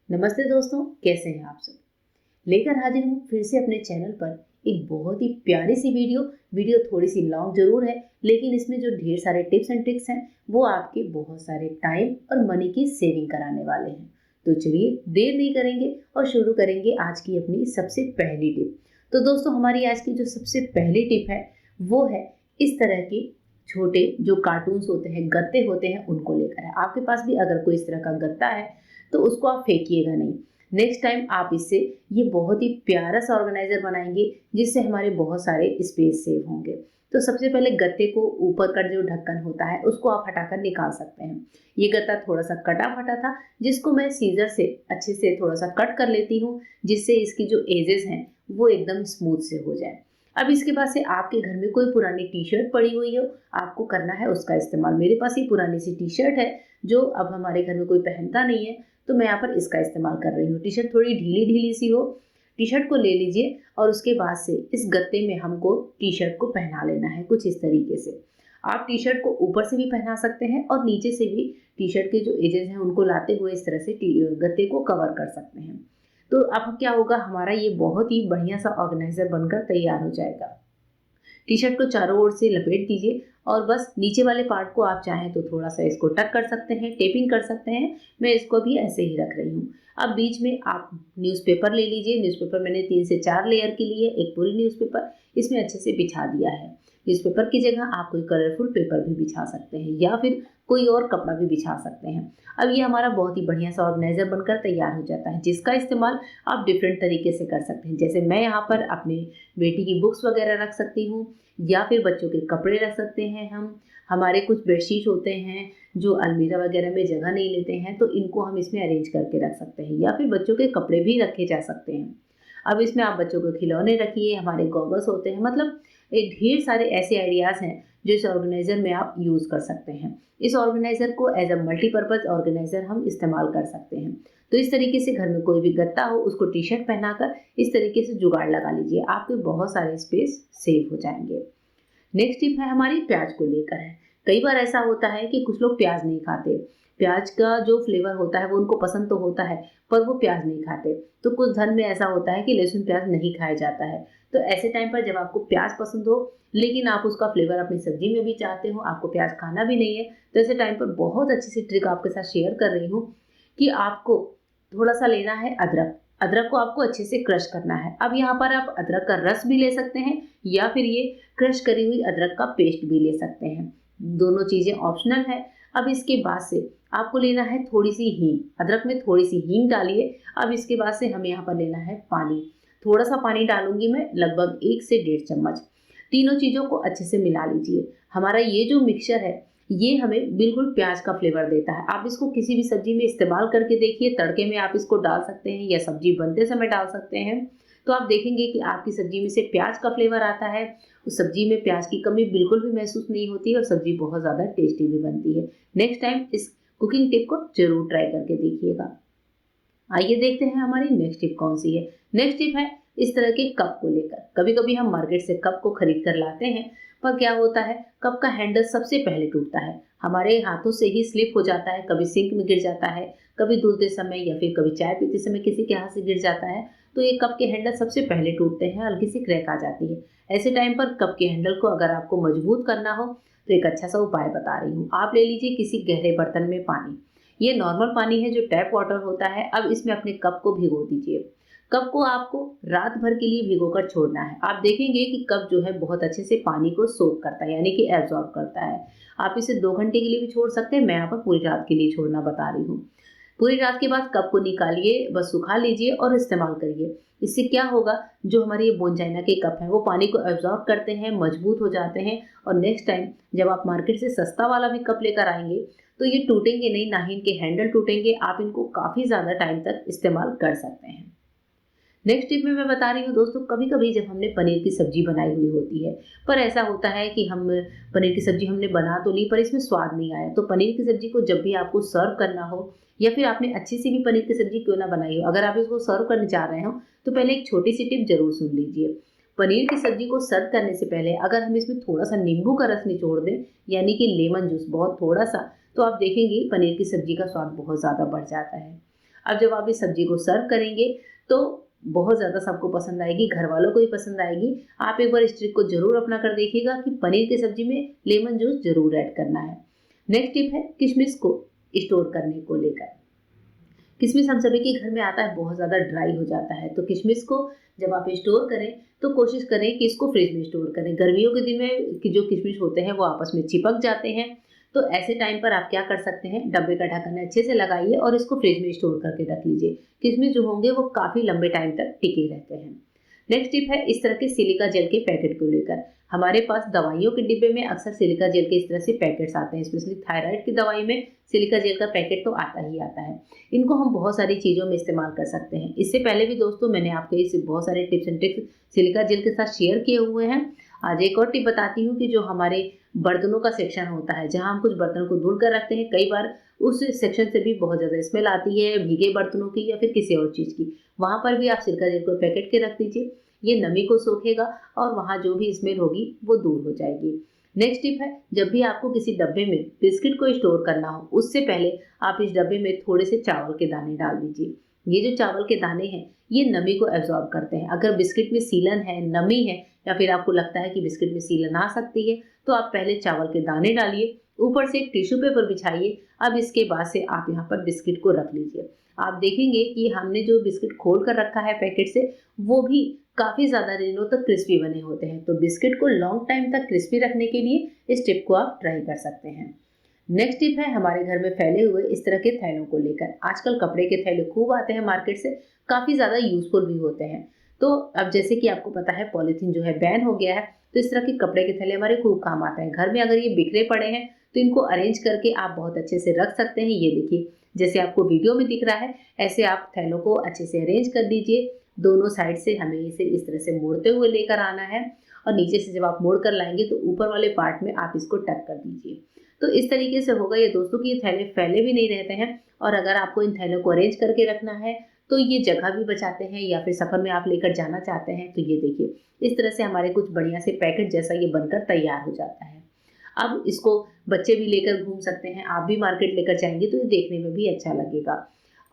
नमस्ते दोस्तों, कैसे हैं आप सब। लेकर हाजिर हूँ फिर से अपने चैनल पर एक बहुत ही प्यारी सी वीडियो थोड़ी सी लॉन्ग जरूर है, लेकिन इसमें जो ढेर सारे टिप्स एंड ट्रिक्स हैं वो आपके बहुत सारे टाइम और मनी की सेविंग कराने वाले हैं। तो चलिए देर नहीं करेंगे और शुरू करेंगे आज की अपनी सबसे पहली टिप। तो दोस्तों, हमारी आज की जो सबसे पहली टिप है वो है इस तरह के छोटे जो कार्टून्स होते हैं, गत्ते होते हैं, उनको लेकर है। आपके पास भी अगर कोई इस तरह का गत्ता है तो उसको आप फेंकिएगा नहीं। नेक्स्ट टाइम आप इससे ये बहुत ही प्यारा सा ऑर्गेनाइजर बनाएंगे जिससे हमारे बहुत सारे स्पेस सेव होंगे। तो सबसे पहले गत्ते को ऊपर का जो ढक्कन होता है उसको आप हटाकर निकाल सकते हैं। ये गत्ता थोड़ा सा कटा फटा था जिसको मैं सीजर से अच्छे से थोड़ा सा कट कर लेती हूँ, जिससे इसकी जो एजेस हैं वो एकदम स्मूथ से हो जाए। अब इसके बाद से आपके घर में कोई पुरानी टी शर्ट पड़ी हुई हो, आपको करना है उसका इस्तेमाल। मेरे पास ये पुरानी सी टी शर्ट है जो अब हमारे घर में कोई पहनता नहीं है, तो मैं यहाँ पर इसका इस्तेमाल कर रही हूँ। टी शर्ट थोड़ी ढीली ढीली सी हो, टी शर्ट को ले लीजिए और उसके बाद से इस गत्ते में हमको टी शर्ट को पहना लेना है कुछ इस तरीके से। आप टी शर्ट को ऊपर से भी पहना सकते हैं और नीचे से भी टी शर्ट के जो एजेस हैं उनको लाते हुए इस तरह से गत्ते को कवर कर सकते हैं। तो अब क्या होगा, हमारा ये बहुत ही बढ़िया सा ऑर्गेनाइजर बनकर तैयार हो जाएगा। टी शर्ट को चारों ओर से लपेट दीजिए और बस नीचे वाले पार्ट को आप चाहें तो थोड़ा सा इसको टक कर सकते हैं, टेपिंग कर सकते हैं। मैं इसको भी ऐसे ही रख रही हूँ। अब बीच में आप न्यूज़पेपर ले लीजिए। न्यूज़पेपर मैंने 3 से 4 लेयर की ली है। एक पूरी न्यूज़पेपर इसमें अच्छे से बिछा दिया है। न्यूज़पेपर की जगह आप कोई कलरफुल पेपर भी बिछा सकते हैं या फिर कोई और कपड़ा भी बिछा सकते हैं। अब ये हमारा बहुत ही बढ़िया सा ऑर्गेनाइजर बनकर तैयार हो जाता है, जिसका इस्तेमाल आप डिफरेंट तरीके से कर सकते हैं। जैसे मैं यहाँ पर अपने बेटी की बुक्स वगैरह रख सकती हूँ या फिर बच्चों के कपड़े रख सकते हैं। हम हमारे कुछ बेडशीट होते हैं जो अलमीरा वगैरह में जगह नहीं लेते हैं, तो इनको हम इसमें अरेंज करके रख सकते हैं या फिर बच्चों के कपड़े भी रखे जा सकते हैं। अब इसमें आप बच्चों को खिलौने रखिए, हमारे गॉगल्स होते हैं, मतलब एक ढेर सारे ऐसे आइडियाज़ हैं जो इस ऑर्गेनाइज़र में आप यूज़ कर सकते हैं। इस ऑर्गेनाइज़र को एज अ मल्टीपर्पज़ ऑर्गेनाइज़र हम इस्तेमाल कर सकते हैं। तो इस तरीके से घर में कोई भी गत्ता हो उसको टी शर्ट पहनाकर इस तरीके से जुगाड़ लगा लीजिए, आपके बहुत सारे स्पेस सेव हो जाएंगे। नेक्स्ट टिप है हमारी प्याज को लेकर है। कई बार ऐसा होता है कि कुछ लोग प्याज नहीं खाते। प्याज का जो फ्लेवर होता है वो उनको पसंद तो होता है, पर वो प्याज नहीं खाते। तो कुछ घर में ऐसा होता है कि लहसुन प्याज नहीं खाया जाता है। तो ऐसे टाइम पर जब आपको प्याज पसंद हो लेकिन आप उसका फ्लेवर अपनी सब्जी में भी चाहते हो, आपको प्याज खाना भी नहीं है, तो ऐसे टाइम पर बहुत अच्छी सी ट्रिक आपके साथ शेयर कर रही हूँ कि आपको थोड़ा सा लेना है अदरक। अदरक को आपको अच्छे से क्रश करना है। अब यहाँ पर आप अदरक का रस भी ले सकते हैं या फिर ये क्रश करी हुई अदरक का पेस्ट भी ले सकते हैं। दोनों चीज़ें ऑप्शनल है। अब इसके बाद से आपको लेना है थोड़ी सी हींग। अदरक में थोड़ी सी हींग डालिए। अब इसके बाद से हमें यहाँ पर लेना है पानी। थोड़ा सा पानी डालूंगी मैं, लगभग 1 से 1.5 चम्मच। तीनों चीज़ों को अच्छे से मिला लीजिए। हमारा ये जो मिक्सचर है ये हमें बिल्कुल प्याज का फ्लेवर देता है। आप इसको किसी भी सब्जी में इस्तेमाल करके देखिए। तड़के में आप इसको डाल सकते हैं या सब्जी बनते समय डाल सकते हैं। तो आप देखेंगे कि आपकी सब्जी में से प्याज का फ्लेवर आता है। उस सब्जी में प्याज की कमी बिल्कुल भी महसूस नहीं होती और सब्जी बहुत ज़्यादा टेस्टी भी बनती है। नेक्स्ट टाइम इस कुकिंग टिप को जरूर ट्राई करके देखिएगा। आइए देखते हैं हमारी नेक्स्ट टिप कौन सी है। नेक्स्ट टिप है इस तरह के कप को लेकर। कभी कभी हम मार्केट से कप को खरीद कर लाते हैं, पर क्या होता है, कप का हैंडल सबसे पहले टूटता है, हमारे हाथों से ही स्लिप हो जाता है, कभी सिंक में गिर जाता है, कभी धुलते समय या फिर कभी चाय पीते समय किसी के हाथ से गिर जाता है। तो ये कप के हैंडल सबसे पहले टूटते हैं, हल्की सी क्रैक आ जाती है। ऐसे टाइम पर कप के हैंडल को अगर आपको मजबूत करना हो तो एक अच्छा सा उपाय बता रही हूँ। आप ले लीजिए किसी गहरे बर्तन में पानी। ये नॉर्मल पानी है जो टैप वाटर होता है। अब इसमें अपने कप को भिगो दीजिए। कप को आपको रात भर के लिए भिगोकर छोड़ना है। आप देखेंगे कि कप जो है बहुत अच्छे से पानी को सोख करता है, यानी कि एब्जॉर्ब करता है। आप इसे 2 घंटे के लिए भी छोड़ सकते हैं, मैं यहाँ पर पूरी रात के लिए छोड़ना बता रही हूँ। पूरी रात के बाद कप को निकालिए, बस सुखा लीजिए और इस्तेमाल करिए। इससे क्या होगा, जो हमारे ये बोनचाइना के कप हैं वो पानी को एब्जॉर्ब करते हैं, मजबूत हो जाते हैं और नेक्स्ट टाइम जब आप मार्केट से सस्ता वाला भी कप लेकर आएंगे तो ये टूटेंगे नहीं, ना ही इनके हैंडल टूटेंगे। आप इनको काफ़ी ज़्यादा टाइम तक इस्तेमाल कर सकते हैं। नेक्स्ट टिप में मैं बता रही हूँ दोस्तों, कभी कभी जब हमने पनीर की सब्जी बनाई हुई होती है, पर ऐसा होता है कि हम पनीर की सब्जी हमने बना तो ली पर इसमें स्वाद नहीं आया। तो पनीर की सब्जी को जब भी आपको सर्व करना हो या फिर आपने अच्छी सी भी पनीर की सब्जी क्यों ना बनाई हो, अगर आप इसको सर्व करने जा रहे हो तो पहले एक छोटी सी टिप जरूर सुन लीजिए। पनीर की सब्जी को सर्व करने से पहले अगर हम इसमें थोड़ा सा नींबू का रस निचोड़ दें, यानी कि लेमन जूस बहुत थोड़ा सा, तो आप देखेंगे पनीर की सब्जी का स्वाद बहुत ज़्यादा बढ़ जाता है। अब जब आप इस सब्जी को सर्व करेंगे तो बहुत ज़्यादा सबको पसंद आएगी, घर वालों को भी पसंद आएगी। आप एक बार इस ट्रिक को ज़रूर अपना कर देखिएगा कि पनीर की सब्जी में लेमन जूस ज़रूर ऐड करना है। नेक्स्ट टिप है किशमिश को स्टोर करने को लेकर। किशमिश हम सभी के घर में आता है, बहुत ज़्यादा ड्राई हो जाता है, तो किशमिश को जब आप स्टोर करें तो कोशिश करें कि इसको फ्रिज में स्टोर करें। गर्मियों के दिन में कि जो किशमिश होते हैं वो आपस में चिपक जाते हैं, तो ऐसे टाइम पर आप क्या कर सकते हैं, डब्बे का ढक्कन अच्छे से लगाइए और इसको फ्रिज में स्टोर करके रख लीजिए। किशमिश जो होंगे वो काफ़ी लंबे टाइम तक टिके रहते हैं। नेक्स्ट टिप है इस तरह के सिलिका जेल के पैकेट को लेकर। हमारे पास दवाइयों के डिब्बे में अक्सर सिलिका जेल के इस तरह से पैकेट्स आते हैं, स्पेशली थायराइड की दवाई में सिलिका जेल का पैकेट तो आता ही आता है। इनको हम बहुत सारी चीज़ों में इस्तेमाल कर सकते हैं। इससे पहले भी दोस्तों मैंने आपको इस बहुत सारे tips and tricks silica gel के साथ शेयर किए हुए हैं। आज एक और टिप बताती हूँ कि जो हमारे बर्तनों का सेक्शन होता है, जहाँ हम कुछ बर्तन को धुल कर रखते हैं, कई बार उस सेक्शन से भी बहुत ज़्यादा स्मेल आती है भीगे बर्तनों की या फिर किसी और चीज़ की। वहाँ पर भी आप सिलिका जेल को पैकेट के रख दीजिए, ये नमी को सोखेगा और वहाँ जो भी स्मेल होगी वो दूर हो जाएगी। नेक्स्ट टिप है जब भी आपको किसी डब्बे में बिस्किट को स्टोर करना हो, उससे पहले आप इस डब्बे में थोड़े से चावल के दाने डाल दीजिए। ये जो चावल के दाने हैं ये नमी को एब्जॉर्ब करते हैं। अगर बिस्किट में सीलन है, नमी है या फिर आपको लगता है कि बिस्किट में सीलन आ सकती है, तो आप पहले चावल के दाने डालिए, ऊपर से एक टिश्यू पेपर बिछाइए। अब इसके बाद से आप यहाँ पर बिस्किट को रख लीजिए। आप देखेंगे कि हमने जो बिस्किट खोल कर रखा है पैकेट से, वो भी काफ़ी ज़्यादा दिनों तक क्रिस्पी बने होते हैं। तो बिस्किट को लॉन्ग टाइम तक क्रिस्पी रखने के लिए इस टिप को आप ट्राई कर सकते हैं। नेक्स्ट टिप है हमारे घर में फैले हुए इस तरह के थैलों को लेकर। आजकल कपड़े के थैले खूब आते हैं मार्केट से, काफ़ी ज़्यादा यूजफुल भी होते हैं। तो अब जैसे कि आपको पता है पॉलीथीन जो है बैन हो गया है, तो इस तरह के कपड़े के थैले हमारे खूब काम आते हैं। घर में अगर ये बिखरे पड़े हैं तो इनको अरेंज करके आप बहुत अच्छे से रख सकते हैं। ये देखिए जैसे आपको वीडियो में दिख रहा है, ऐसे आप थैलों को अच्छे से अरेंज कर दीजिए। दोनों साइड से हमें इसे इस तरह से मोड़ते हुए लेकर आना है और नीचे से जब आप मोड़ कर लाएंगे तो ऊपर वाले पार्ट में आप इसको टक कर दीजिए। तो इस तरीके से होगा ये दोस्तों कि ये थैले फैले भी नहीं रहते हैं, और अगर आपको इन थैलों को अरेंज करके रखना है तो ये जगह भी बचाते हैं, या फिर सफ़र में आप लेकर जाना चाहते हैं तो ये देखिए इस तरह से हमारे कुछ बढ़िया से पैकेट जैसा ये बनकर तैयार हो जाता है। अब इसको बच्चे भी लेकर घूम सकते हैं, आप भी मार्केट लेकर जाएंगे तो ये देखने में भी अच्छा लगेगा।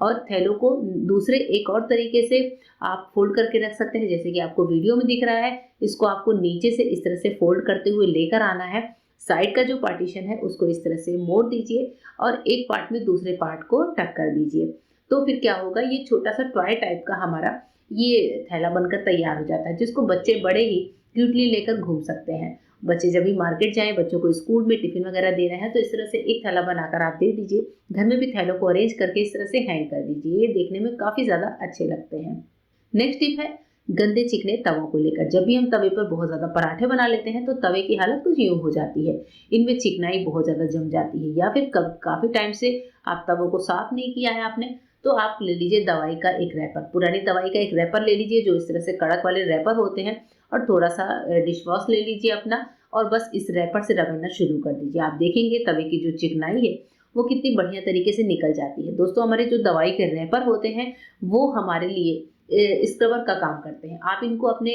और थैलों को दूसरे एक और तरीके से आप फोल्ड करके रख सकते हैं, जैसे कि आपको वीडियो में दिख रहा है। इसको आपको नीचे से इस तरह से फोल्ड करते हुए लेकर आना है। साइड का जो पार्टीशन है उसको इस तरह से मोड़ दीजिए और एक पार्ट में दूसरे पार्ट को टक कर दीजिए। तो फिर क्या होगा, ये छोटा सा टॉय टाइप का हमारा ये थैला बनकर तैयार हो जाता है, जिसको बच्चे बड़े ही क्यूटली लेकर घूम सकते हैं। बच्चे जब भी मार्केट जाएं, बच्चों को स्कूल में टिफिन वगैरह दे रहे हैं, तो इस तरह से एक थैला बनाकर आप दे दीजिए। घर में भी थैलों को अरेंज करके इस तरह से हैंग कर दीजिए, ये देखने में काफ़ी ज़्यादा अच्छे लगते हैं। नेक्स्ट टिप है गंदे चिकने तवों को लेकर। जब भी हम तवे पर बहुत ज़्यादा पराठे बना लेते हैं तो तवे की हालत कुछ यूँ हो जाती है, इनमें चिकनाई बहुत ज़्यादा जम जाती है, या फिर काफ़ी टाइम से आप तवों को साफ नहीं किया है आपने, तो आप ले लीजिए दवाई का एक रैपर, पुरानी दवाई का एक रैपर ले लीजिए जो इस तरह से कड़क वाले रैपर होते हैं, और थोड़ा सा डिश वॉश ले लीजिए अपना, और बस इस रैपर से रगड़ना शुरू कर दीजिए। आप देखेंगे तवे की जो चिकनाई है वो कितनी बढ़िया तरीके से निकल जाती है। दोस्तों हमारे जो दवाई के रैपर होते हैं वो हमारे लिए स्क्रबर का काम करते हैं। आप इनको अपने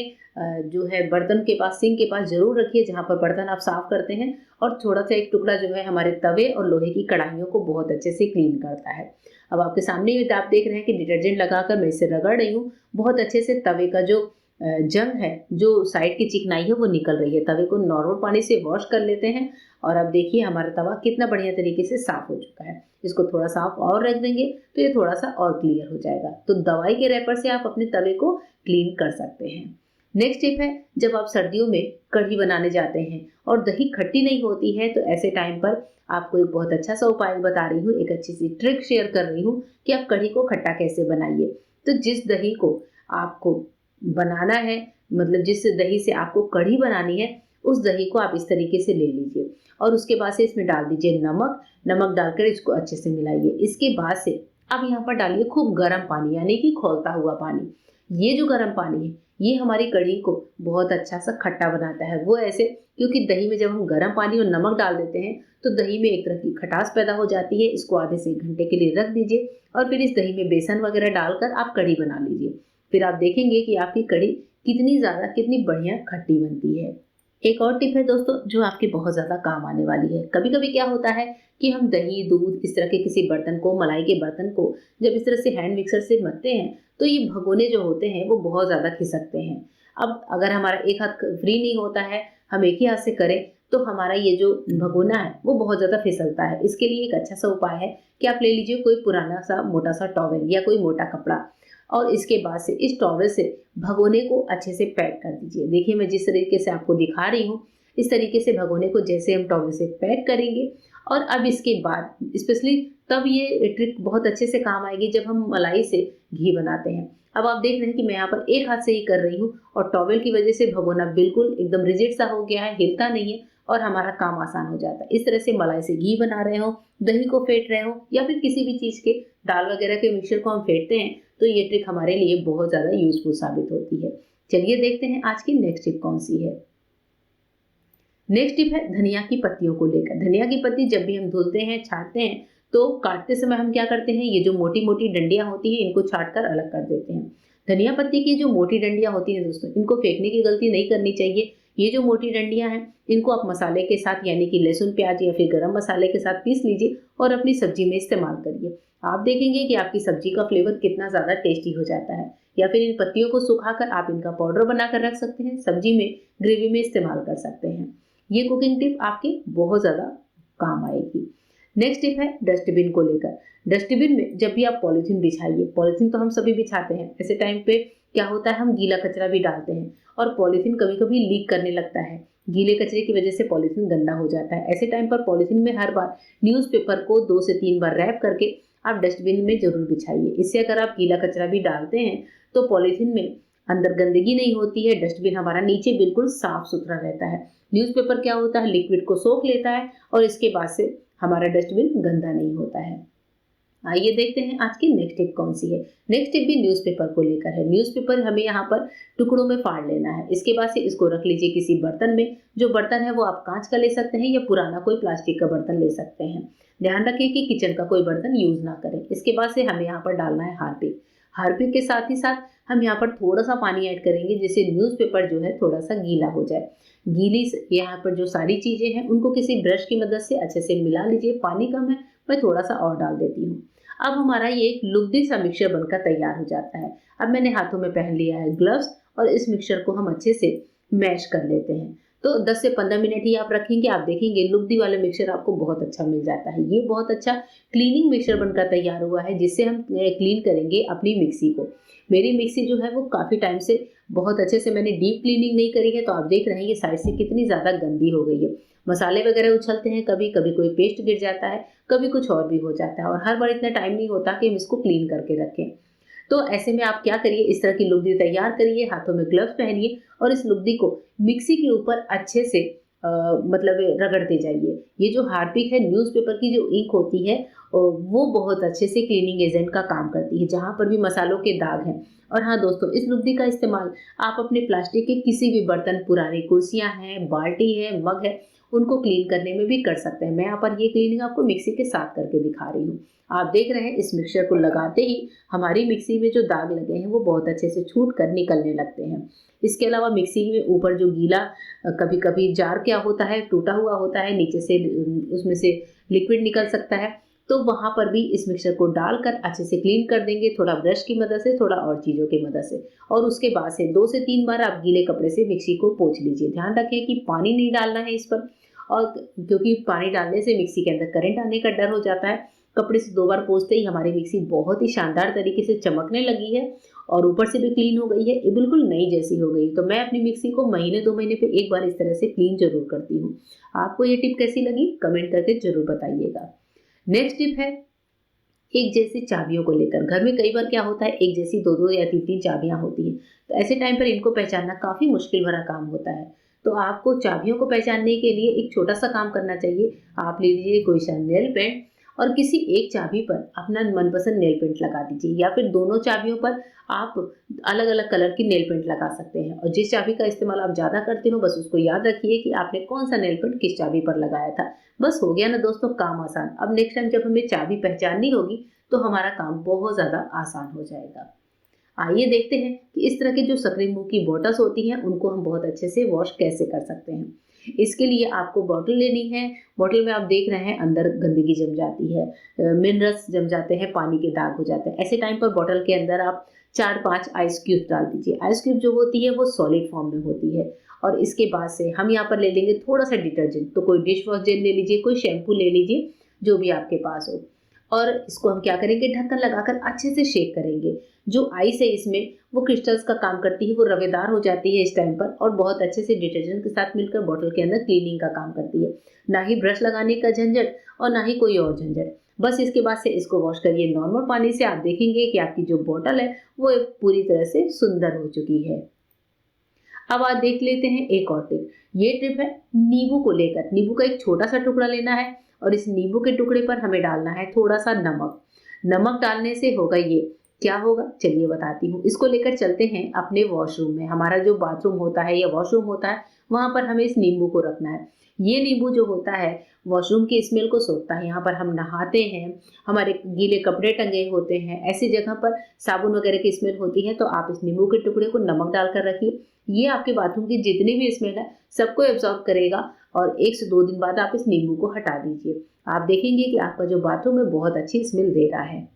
जो है बर्तन के पास, सिंक के पास जरूर रखिए जहाँ पर बर्तन आप साफ करते हैं, और थोड़ा सा एक टुकड़ा जो है हमारे तवे और लोहे की कढ़ाइयों को बहुत अच्छे से क्लीन करता है। अब आपके सामने ही आप देख रहे हैं कि डिटर्जेंट लगाकर मैं इसे रगड़ रही हूँ, बहुत अच्छे से तवे का जो जंग है, जो साइड की चिकनाई है वो निकल रही है। तवे को नॉर्मल पानी से वॉश कर लेते हैं और अब देखिए हमारा तवा कितना बढ़िया तरीके से साफ हो चुका है। इसको थोड़ा सा आप और रख देंगे तो ये थोड़ा सा और क्लियर हो जाएगा। तो दवाई के रैपर से आप अपने तवे को क्लीन कर सकते हैं। नेक्स्ट टिप है जब आप सर्दियों में कढ़ी बनाने जाते हैं और दही खट्टी नहीं होती है, तो ऐसे टाइम पर आपको एक बहुत अच्छा सा उपाय बता रही हूँ, एक अच्छी सी ट्रिक शेयर कर रही हूँ कि आप कढ़ी को खट्टा कैसे बनाइए। तो जिस दही को आपको बनाना है, मतलब जिस दही से आपको कढ़ी बनानी है, उस दही को आप इस तरीके से ले लीजिए और उसके बाद से इसमें डाल दीजिए नमक डालकर इसको अच्छे से मिलाइए। इसके बाद से अब यहाँ पर डालिए खूब गर्म पानी, यानी कि खौलता हुआ पानी। ये जो गर्म पानी है ये हमारी कढ़ी को बहुत अच्छा सा खट्टा बनाता है। वो ऐसे क्योंकि दही में जब हम गर्म पानी और नमक डाल देते हैं तो दही में एक तरह की खटास पैदा हो जाती है। इसको आधे से 1 घंटे के लिए रख दीजिए और फिर इस दही में बेसन वगैरह डालकर आप कढ़ी बना लीजिए। फिर आप देखेंगे कि आपकी कढ़ी कितनी बढ़िया खट्टी बनती है। एक और टिप है दोस्तों जो आपके बहुत ज़्यादा काम आने वाली है। कभी-कभी क्या होता है कि हम दही, दूध इस तरह के किसी बर्तन को, मलाई के बर्तन को जब इस तरह से हैंड मिक्सर से मथते हैं, तो ये भगोने जो होते हैं वो बहुत ज़्यादा खिसकते हैं। अब अगर हमारा एक हाथ फ्री नहीं होता है, हम एक ही हाथ से करें, तो हमारा ये जो भगोना है वो बहुत ज़्यादा फिसलता है। इसके लिए एक अच्छा सा उपाय है कि आप ले लीजिए कोई पुराना सा मोटा-सा टॉवल या कोई मोटा कपड़ा और इसके बाद से इस टॉवल से भगोने को अच्छे से पैक कर दीजिए। देखिए मैं जिस तरीके से आपको दिखा रही हूँ, इस तरीके से भगोने को जैसे हम टॉवल से पैक करेंगे और अब इसके बाद स्पेशली तब ये ट्रिक बहुत अच्छे से काम आएगी जब हम मलाई से घी बनाते हैं। अब आप देख रहे हैं कि मैं यहाँ पर एक हाथ से ही कर रही हूँ और टॉवल की वजह से भगोना बिल्कुल एकदम रिजिड सा हो गया है, हिलता नहीं है और हमारा काम आसान हो जाता है। इस तरह से मलाई से घी बना रहे हो, दही को फेंट रहे हो या फिर किसी भी चीज़ के दाल वगैरह के मिक्सचर को हम फेंटते हैं, तो ये ट्रिक हमारे लिए बहुत ज़्यादा यूज़फुल साबित होती है। चलिए देखते हैं आज की नेक्स्ट टिप कौन सी है। नेक्स्ट टिप है धनिया की पत्तियों को लेकर। धनिया की पत्ती जब भी हम धुलते हैं, छाँटते हैं, तो काटते समय हम क्या करते हैं, ये जो मोटी-मोटी डंडियाँ होती हैं, इनको छाँट कर अलग कर देते हैं। धनिया पत्ती की जो मोटी डंडियाँ होती हैं दोस्तों, इनको फेंकने की गलती नहीं करनी चाहिए। ये जो मोटी डंडियाँ हैं, इनको आप मसाले के साथ यानी कि लहसुन, प्याज या फिर गरम मसाले के साथ पीस लीजिए और अपनी सब्जी में इस्तेमाल करिए। आप देखेंगे कि आपकी सब्जी का फ्लेवर कितना ज़्यादा टेस्टी हो जाता है। या फिर इन पत्तियों को सुखाकर आप इनका पाउडर बनाकर रख सकते हैं, सब्जी में, ग्रेवी में इस्तेमाल कर सकते हैं। ये कुकिंग टिप आपकी बहुत ज़्यादा काम आएगी। नेक्स्ट टिप है डस्टबिन को लेकर। डस्टबिन में जब भी आप पॉलीथीन बिछाइए, पॉलीथीन तो हम सभी बिछाते हैं, ऐसे टाइम पे क्या होता है हम गीला कचरा भी डालते हैं और पॉलीथीन कभी-कभी लीक करने लगता है। गीले कचरे की वजह से पॉलीथीन गंदा हो जाता है। ऐसे टाइम पर पॉलीथीन में हर बार न्यूज़पेपर को 2 से 3 बार रैप करके आप डस्टबिन में ज़रूर बिछाइए। इससे अगर आप गीला कचरा भी डालते हैं, तो पॉलीथीन में अंदर गंदगी नहीं होती है, डस्टबिन हमारा नीचे बिल्कुल साफ-सुथरा रहता है। न्यूज़पेपर क्या होता है लिक्विड को सोख लेता है और इसके बाद से हमारा डस्टबिन गंदा नहीं होता है। आइए देखते हैं आज की नेक्स्ट टिप कौन सी है। नेक्स्ट टिप भी न्यूज़पेपर को लेकर है। न्यूज़पेपर हमें यहाँ पर टुकड़ों में फाड़ लेना है। इसके बाद से इसको रख लीजिए किसी बर्तन में। जो बर्तन है वो आप कांच का ले सकते हैं या पुराना कोई प्लास्टिक का बर्तन ले सकते हैं। ध्यान रखें कि किचन का कोई बर्तन यूज़ ना करें। इसके बाद से हमें यहाँ पर डालना है हार्पिक। हार्पिक के साथ ही साथ हम यहाँ पर थोड़ा-सा पानी ऐड करेंगे जिससे न्यूज़पेपर जो है थोड़ा-सा गीला हो जाए। गीली यहाँ पर जो सारी चीज़ें हैं उनको किसी ब्रश की मदद से अच्छे से मिला लीजिए। पानी कम है, मैं थोड़ा-सा और डाल देती हूँ। अब हमारा ये एक लुगदी सा मिक्सचर बनकर तैयार हो जाता है। अब मैंने हाथों में पहन लिया है ग्लव्स और इस मिक्सचर को हम अच्छे से मैश कर लेते हैं। तो 10 से 15 मिनट ही आप रखेंगे, आप देखेंगे लुगदी वाला मिक्सचर आपको बहुत अच्छा मिल जाता है। ये बहुत अच्छा क्लीनिंग मिक्सचर बनकर तैयार हुआ है जिससे हम क्लीन करेंगे अपनी मिक्सी को। मेरी मिक्सी जो है वो काफ़ी टाइम से बहुत अच्छे से मैंने डीप क्लीनिंग नहीं करी है, तो आप देख रहे हैं ये साइड से कितनी ज़्यादा गंदी हो गई है। मसाले वगैरह उछलते हैं, कभी कभी कोई पेस्ट गिर जाता है, कभी कुछ और भी हो जाता है और हर बार इतना टाइम नहीं होता कि हम इसको क्लीन करके रखें। तो ऐसे में आप क्या करिए, इस तरह की लुगदी तैयार करिए, हाथों में ग्लव्स पहनिए और इस लुगदी को मिक्सी के ऊपर अच्छे से मतलब रगड़ते जाइए। ये जो हार्पिक है, न्यूज़पेपर की जो इंक होती है वो बहुत अच्छे से क्लीनिंग एजेंट का काम करती है जहाँ पर भी मसालों के दाग हैं। और हाँ दोस्तों, इस लुगदी का इस्तेमाल आप अपने प्लास्टिक के किसी भी बर्तन, पुरानी कुर्सियाँ हैं, बाल्टी है, मग है, उनको क्लीन करने में भी कर सकते हैं। मैं यहाँ पर ये क्लीनिंग आपको मिक्सी के साथ करके दिखा रही हूँ। आप देख रहे हैं इस मिक्सचर को लगाते ही हमारी मिक्सी में जो दाग लगे हैं वो बहुत अच्छे से छूट कर निकलने लगते हैं। इसके अलावा मिक्सी में ऊपर जो गीला कभी-कभी जार क्या होता है, टूटा हुआ होता है, नीचे से उसमें से लिक्विड निकल सकता है, तो वहाँ पर भी इस मिक्सचर को डालकर अच्छे से क्लीन कर देंगे, थोड़ा ब्रश की मदद से, थोड़ा और चीज़ों की मदद से। और उसके बाद से 2 से 3 बार आप गीले कपड़े से मिक्सी को पोंछ लीजिए। ध्यान रखें कि पानी नहीं डालना है इस पर, और क्योंकि पानी डालने से मिक्सी के अंदर करंट आने का डर हो जाता है। कपड़े से 2 बार पोंछते ही हमारी मिक्सी बहुत ही शानदार तरीके से चमकने लगी है और ऊपर से भी क्लीन हो गई है, ये बिल्कुल नई जैसी हो गई। तो मैं अपनी मिक्सी को महीने 2 महीने पे एक बार इस तरह से क्लीन ज़रूर करती हूँ। आपको ये टिप कैसी लगी? कमेंट करके ज़रूर बताइएगा। नेक्स्ट टिप है एक जैसी चाबियों को लेकर। घर में कई बार क्या होता है, एक जैसी 2-2 या 3-3 चाबियाँ होती हैं। तो ऐसे टाइम पर इनको पहचानना काफ़ी मुश्किल भरा काम होता है। तो आपको चाबियों को पहचानने के लिए एक छोटा-सा काम करना चाहिए। आप ले लीजिए कोई सा नेल पेंट और किसी एक चाबी पर अपना मनपसंद नेल पेंट लगा दीजिए या फिर दोनों चाबियों पर आप अलग-अलग कलर की नेल पेंट लगा सकते हैं। और जिस चाबी का इस्तेमाल आप ज़्यादा करते हो, बस उसको याद रखिए कि आपने कौन-सा नेल पेंट किस चाबी पर लगाया था। बस हो गया ना दोस्तों, काम आसान। अब नेक्स्ट टाइम जब हमें चाबी पहचाननी होगी तो हमारा काम बहुत ज़्यादा आसान हो जाएगा। आइए देखते हैं कि इस तरह के जो सक्रिय मुंह की बॉटल्स होती हैं उनको हम बहुत अच्छे से वॉश कैसे कर सकते हैं। इसके लिए आपको बॉटल लेनी है। बॉटल में आप देख रहे हैं अंदर गंदगी जम जाती है, मिनरल्स जम जाते हैं, पानी के दाग हो जाते हैं। ऐसे टाइम पर बॉटल के अंदर आप 4-5 आइस क्यूब डाल दीजिए। आइस क्यूब जो होती है वो सॉलिड फॉर्म में होती है। और इसके बाद से हम यहाँ पर ले लेंगे थोड़ा सा डिटर्जेंट, तो कोई डिश वॉश जेल ले लीजिए, कोई शैम्पू ले लीजिए, जो भी आपके पास हो। और इसको हम क्या करेंगे, ढक्कन लगाकर अच्छे से शेक करेंगे। जो आइस है इसमें वो क्रिस्टल्स का काम करती है, वो रवेदार हो जाती है इस टाइम पर और बहुत अच्छे से डिटर्जेंट के साथ मिलकर बॉटल के अंदर क्लीनिंग का काम करती है। ना ही ब्रश लगाने का झंझट और ना ही कोई और झंझट। बस इसके बाद से इसको वॉश करिए नॉर्मल पानी से। आप देखेंगे कि आपकी जो बॉटल है वो एक पूरी तरह से सुंदर हो चुकी है। अब आज देख लेते हैं एक और टिप। ये टिप है नींबू को लेकर। नींबू का एक छोटा सा टुकड़ा लेना है और इस नींबू के टुकड़े पर हमें डालना है थोड़ा सा नमक। नमक डालने से होगा ये, क्या होगा चलिए बताती हूँ। इसको लेकर चलते हैं अपने वॉशरूम में। हमारा जो बाथरूम होता है या वॉशरूम होता है वहां पर हमें इस नींबू को रखना है। ये नींबू जो होता है वॉशरूम की स्मेल को सोखता है। यहाँ पर हम नहाते हैं, हमारे गीले कपड़े टंगे होते हैं, ऐसी जगह पर साबुन वगैरह की स्मेल होती है, तो आप इस नींबू के टुकड़े को नमक डालकर रखिए। ये आपके बाथरूम की जितनी भी स्मेल है सबको एब्जॉर्ब करेगा और 1 से 2 दिन बाद आप इस नींबू को हटा दीजिए। आप देखेंगे कि आपका जो बाथरूम है बहुत अच्छी स्मेल दे रहा है।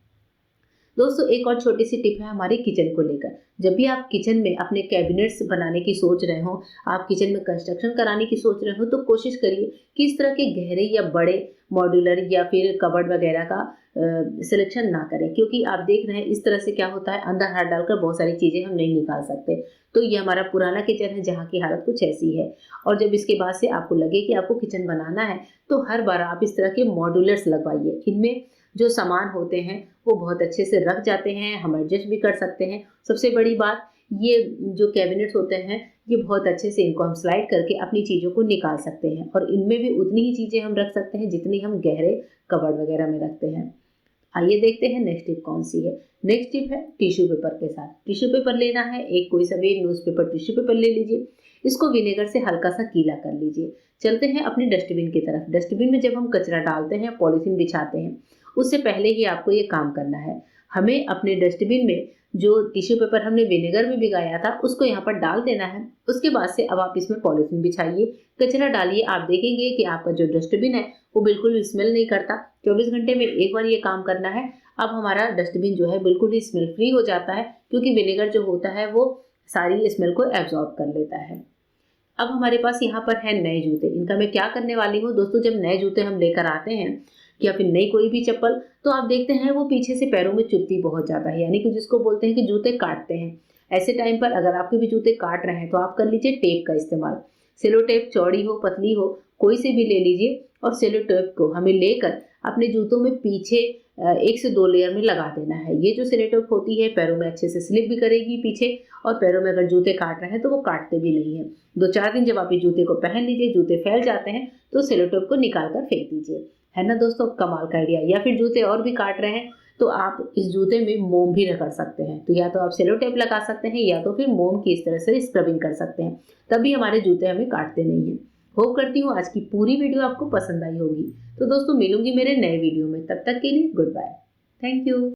दोस्तों एक और छोटी सी टिप है हमारे किचन को लेकर। जब भी आप किचन में अपने कैबिनेट्स बनाने की सोच रहे हो, आप किचन में कंस्ट्रक्शन कराने की सोच रहे हो, तो कोशिश करिए कि इस तरह के गहरे या बड़े मॉड्यूलर या फिर कबर्ड वगैरह का सिलेक्शन ना करें, क्योंकि आप देख रहे हैं इस तरह से क्या होता है, अंदर हाथ डालकर बहुत सारी चीज़ें हम नहीं निकाल सकते। तो ये हमारा पुराना किचन है जहाँ की हालत कुछ ऐसी है। और जब इसके बाद से आपको लगे कि आपको किचन बनाना है तो हर बार आप इस तरह के मॉड्यूलर्स लगवाइए। इनमें जो सामान होते हैं वो बहुत अच्छे से रख जाते हैं, हम एडजस्ट भी कर सकते हैं। सबसे बड़ी बात, ये जो कैबिनेट्स होते हैं ये बहुत अच्छे से इनको हम स्लाइड करके अपनी चीज़ों को निकाल सकते हैं और इनमें भी उतनी ही चीज़ें हम रख सकते हैं जितनी हम गहरे कबर्ड वगैरह में रखते हैं। आइए देखते हैं नेक्स्ट टिप कौन सी है। नेक्स्ट टिप है टिश्यू पेपर के साथ। टिश्यू पेपर लेना है, एक कोई सा भी न्यूज़पेपर टिश्यू पेपर ले लीजिए। इसको विनेगर से हल्का सा गीला कर लीजिए। चलते हैं अपने डस्टबिन की तरफ। डस्टबिन में जब हम कचरा डालते हैं, पॉलीथीन बिछाते हैं, उससे पहले ही आपको ये काम करना है। हमें अपने डस्टबिन में जो टिश्यू पेपर हमने विनेगर में भिगाया था उसको यहाँ पर डाल देना है। उसके बाद से अब आप इसमें पॉलीथीन बिछाइए, कचरा डालिए। आप देखेंगे कि आपका जो डस्टबिन है वो बिल्कुल भी स्मेल नहीं करता। 24 घंटे में एक बार ये काम करना है। अब हमारा डस्टबिन जो है बिल्कुल ही स्मेल फ्री हो जाता है, क्योंकि विनेगर जो होता है वो सारी स्मेल को एब्जॉर्ब कर लेता है। अब हमारे पास यहाँ पर है नए जूते। इनका मैं क्या करने वाली हूँ दोस्तों, जब नए जूते हम लेकर आते हैं या फिर नई कोई भी चप्पल, तो आप देखते हैं वो पीछे से पैरों में चुभती बहुत ज़्यादा है, यानी कि जिसको बोलते हैं कि जूते काटते हैं। ऐसे टाइम पर अगर आपके भी जूते काट रहे हैं तो आप कर लीजिए टेप का इस्तेमाल। सेलो टेप चौड़ी हो पतली हो कोई से भी ले लीजिए और सेलो टेप को हमें लेकर अपने जूतों में पीछे 1 से 2 लेयर में लगा देना है। ये जो सेलो टेप होती है पैरों में अच्छे से स्लिप भी करेगी पीछे, और पैरों में अगर जूते काट रहे हैं तो वो काटते भी नहीं है। 2-4 दिन जब आप ये जूते को पहन लीजिए, जूते फैल जाते हैं तो सेलो टेप को निकाल कर फेंक दीजिए। है ना दोस्तों, कमाल का आइडिया। या फिर जूते और भी काट रहे हैं तो आप इस जूते में मोम भी कर सकते हैं। तो या तो आप सेलो टेप लगा सकते हैं या तो फिर मोम की इस तरह से स्क्रबिंग कर सकते हैं, तभी हमारे जूते हमें काटते नहीं हैं। होप करती हूँ आज की पूरी वीडियो आपको पसंद आई होगी। तो दोस्तों मिलूंगी मेरे नए वीडियो में, तब तक के लिए गुड बाय, थैंक यू।